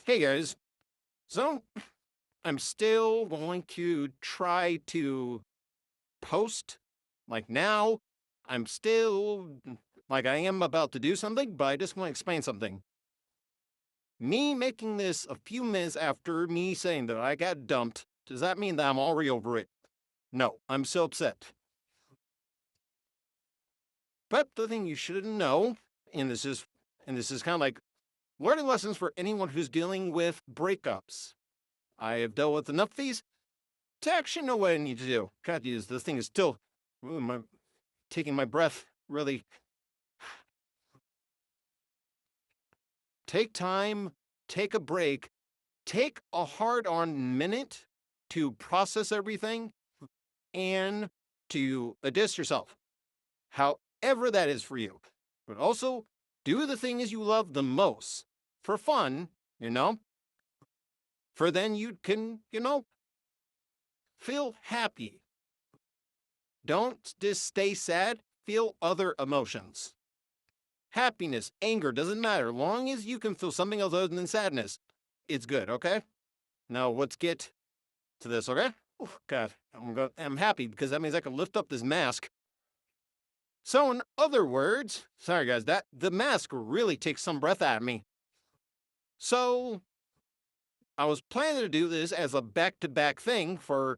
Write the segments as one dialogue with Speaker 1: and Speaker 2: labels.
Speaker 1: Hey guys, so I'm still going to try to post like now. I'm still like I am about to do something, but I just want to explain something. Me making this a few minutes after me saying that I got dumped, does that mean that I'm already over it? No, I'm so upset. But the thing you should know, and this is kind of like learning lessons for anyone who's dealing with breakups. I have dealt with enough of these to actually know what I need to do. God, this thing is still taking my breath. Really, take time, take a break, take a hard-on minute to process everything and to adjust yourself, however that is for you. But also, do the things you love the most for fun, you know, for then you can, feel happy. Don't just stay sad, feel other emotions. Happiness, anger, doesn't matter. Long as you can feel something else other than sadness, it's good, okay? Now let's get to this, okay? Oof, God, I'm happy because that means I can lift up this mask. So in other words, sorry guys, that the mask really takes some breath out of me. So I was planning to do this as a back-to-back thing for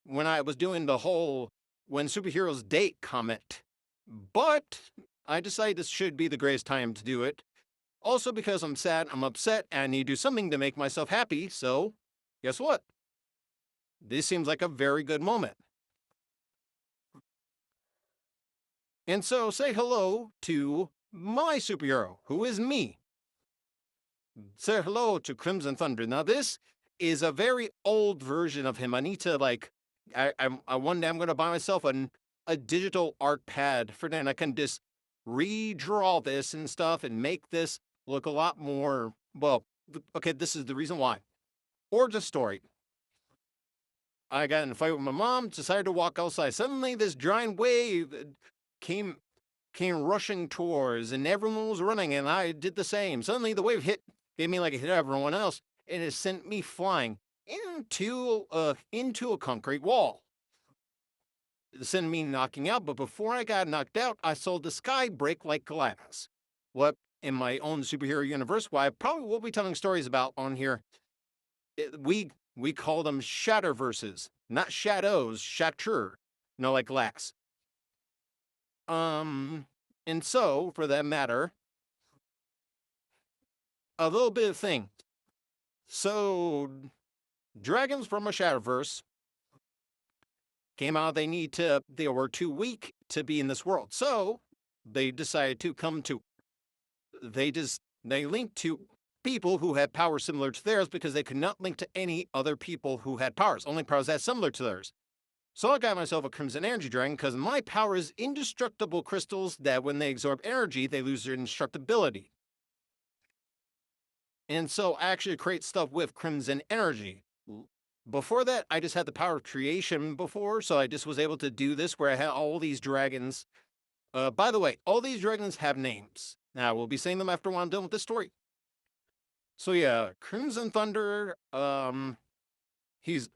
Speaker 1: when I was doing the whole when superheroes date comment. But I decided this should be the greatest time to do it. Also because I'm sad, I'm upset, and I need to do something to make myself happy, so guess what? This seems like a very good moment. And so say hello to my superhero, who is me. Say hello to Crimson Thunder. Now this is a very old version of him. I need to I one day I'm gonna buy myself a digital art pad for then I can just redraw this and stuff and make this look a lot more well. Okay, this is the reason why. Origin story. I got in a fight with my mom, decided to walk outside. Suddenly, this giant wave came came rushing towards, and everyone was running, and I did the same. Suddenly, the wave gave me like it hit everyone else, and it sent me flying into a concrete wall. It sent me knocking out, but before I got knocked out, I saw the sky break like glass. What in my own superhero universe, why I probably will be telling stories about on here. We call them shatterverses, not shadows, shatter, no like glass. Um, and so for that matter, a little bit of thing. So dragons from a shatterverse came out. They were too weak to be in this world, so they decided to come to. They linked to people who had powers similar to theirs because they could not link to any other people who had powers, only powers that similar to theirs. So I got myself a Crimson Energy Dragon because my power is indestructible crystals that when they absorb energy, they lose their indestructibility. And so I actually create stuff with Crimson Energy. Before that, I just had the power of creation before, so I just was able to do this where I had all these dragons. By the way, all these dragons have names. Now, we'll be saying them after when I'm done with this story. So yeah, Crimson Thunder, he's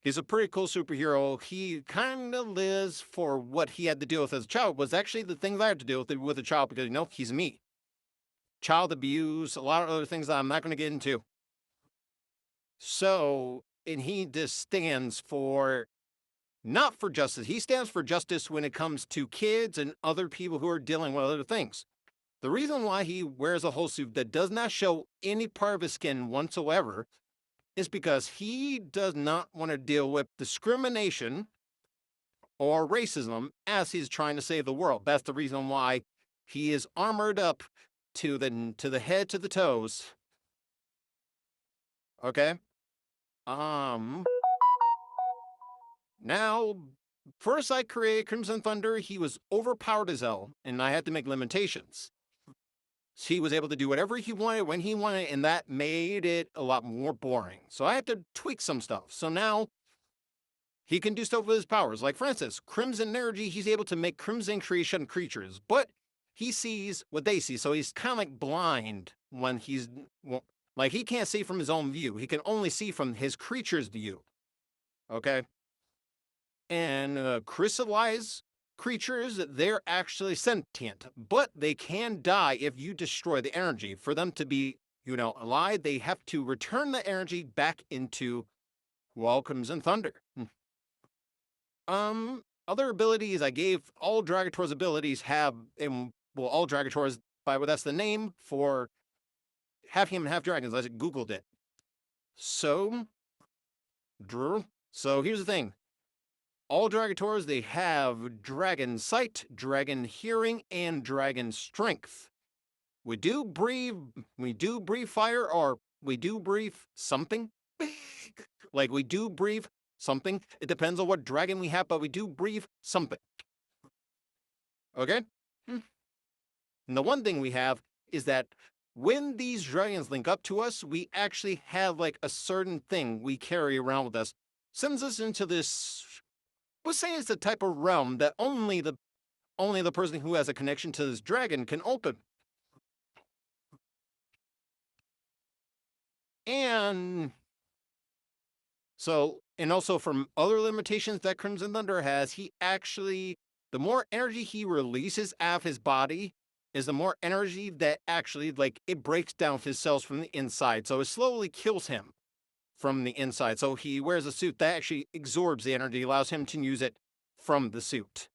Speaker 1: he's a pretty cool superhero. He kind of lives for what he had to deal with as a child. Was actually the thing that I had to deal with a child because he's me. Child abuse, a lot of other things that I'm not going to get into. So, and he just stands for not for justice. He stands for justice when it comes to kids and other people who are dealing with other things. The reason why he wears a whole suit that does not show any part of his skin whatsoever is because he does not want to deal with discrimination or racism as he's trying to save the world. That's the reason why he is armored up to the head to the toes. Okay? Um Now first I created Crimson Thunder, he was overpowered as hell, and I had to make limitations. He was able to do whatever he wanted when he wanted, and that made it a lot more boring. So I had to tweak some stuff. So now he can do stuff with his powers. Like, for instance, Crimson Energy, he's able to make Crimson Creation creatures, but he sees what they see. So he's kind of like blind when Like, he can't see from his own view. He can only see from his creature's view. Okay? And crystallized creatures, they're actually sentient, but they can die if you destroy the energy. For them to be, alive, they have to return the energy back into Crimson Thunder. Other abilities I gave, all Dragator's abilities have, all Dragator's, that's the name for half human, half dragons. I just Googled it. So here's the thing. All Dragators, they have Dragon Sight, Dragon Hearing, and Dragon Strength. We do breathe fire, or we do breathe something. Like, we do breathe something. It depends on what dragon we have, but we do breathe something. Okay? And the one thing we have is that when these dragons link up to us, we actually have like a certain thing we carry around with us. Sends us into this, let's say it's the type of realm that only the person who has a connection to this dragon can open. And also from other limitations that Crimson Thunder has, he actually, the more energy he releases out of his body is the more energy that actually, like, it breaks down his cells from the inside. So it slowly kills him from the inside. So he wears a suit that actually absorbs the energy, allows him to use it from the suit.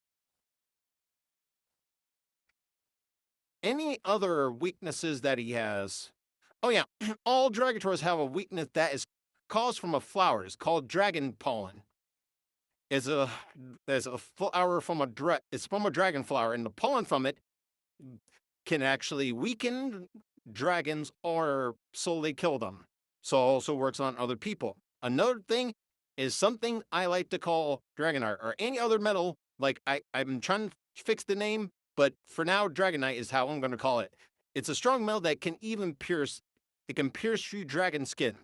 Speaker 1: Any other weaknesses that he has? Oh yeah, all Dragators have a weakness that is caused from a flower. It's called dragon pollen. There's a flower from it's from a dragon flower, and the pollen from it can actually weaken dragons or slowly kill them. So it also works on other people. Another thing is something I like to call Dragonite, or any other metal. Like, I'm trying to fix the name, but for now, Dragonite is how I'm going to call it. It's a strong metal that can even pierce. It can pierce through dragon skin.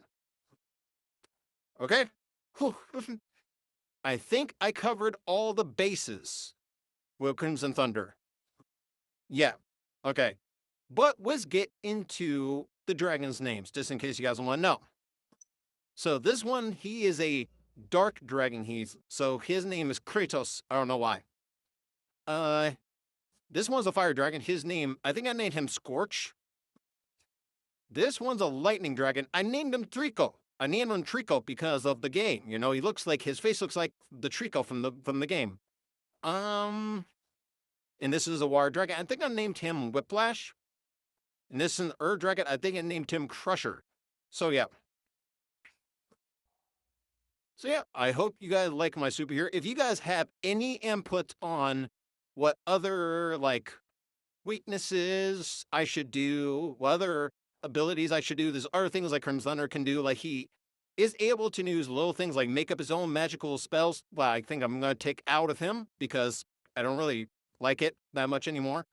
Speaker 1: Okay? I think I covered all the bases with Crimson Thunder. Yeah. Okay. But let's get into the dragon's names, just in case you guys want to know. So this one, he is a dark dragon. So his name is Kratos. I don't know why. This one's a fire dragon. His name, I think I named him Scorch. This one's a lightning dragon. I named him Trico. I named him Trico because of the game. He looks like, his face looks like the Trico from the game. And this is a water dragon. I think I named him Whiplash. And this is an earth dragon. I think I named him Crusher. So yeah. I hope you guys like my superhero. If you guys have any input on what other, like, weaknesses I should do, what other abilities I should do, there's other things like Crimson Thunder can do. Like, he is able to use little things like make up his own magical spells. Well, I think I'm going to take out of him because I don't really like it that much anymore.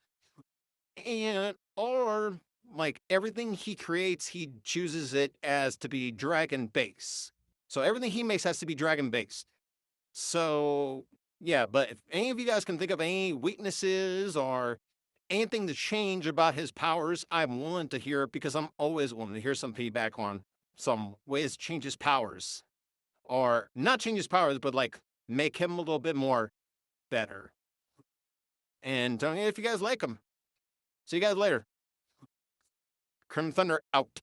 Speaker 1: Or like, everything he creates, he chooses it as to be dragon base. So everything he makes has to be dragon based. So yeah, but if any of you guys can think of any weaknesses or anything to change about his powers, I'm willing to hear it, because I'm always willing to hear some feedback on some ways to change his powers. Or not change his powers, but like make him a little bit more better. And tell me if you guys like him. See you guys later. Crimson Thunder out.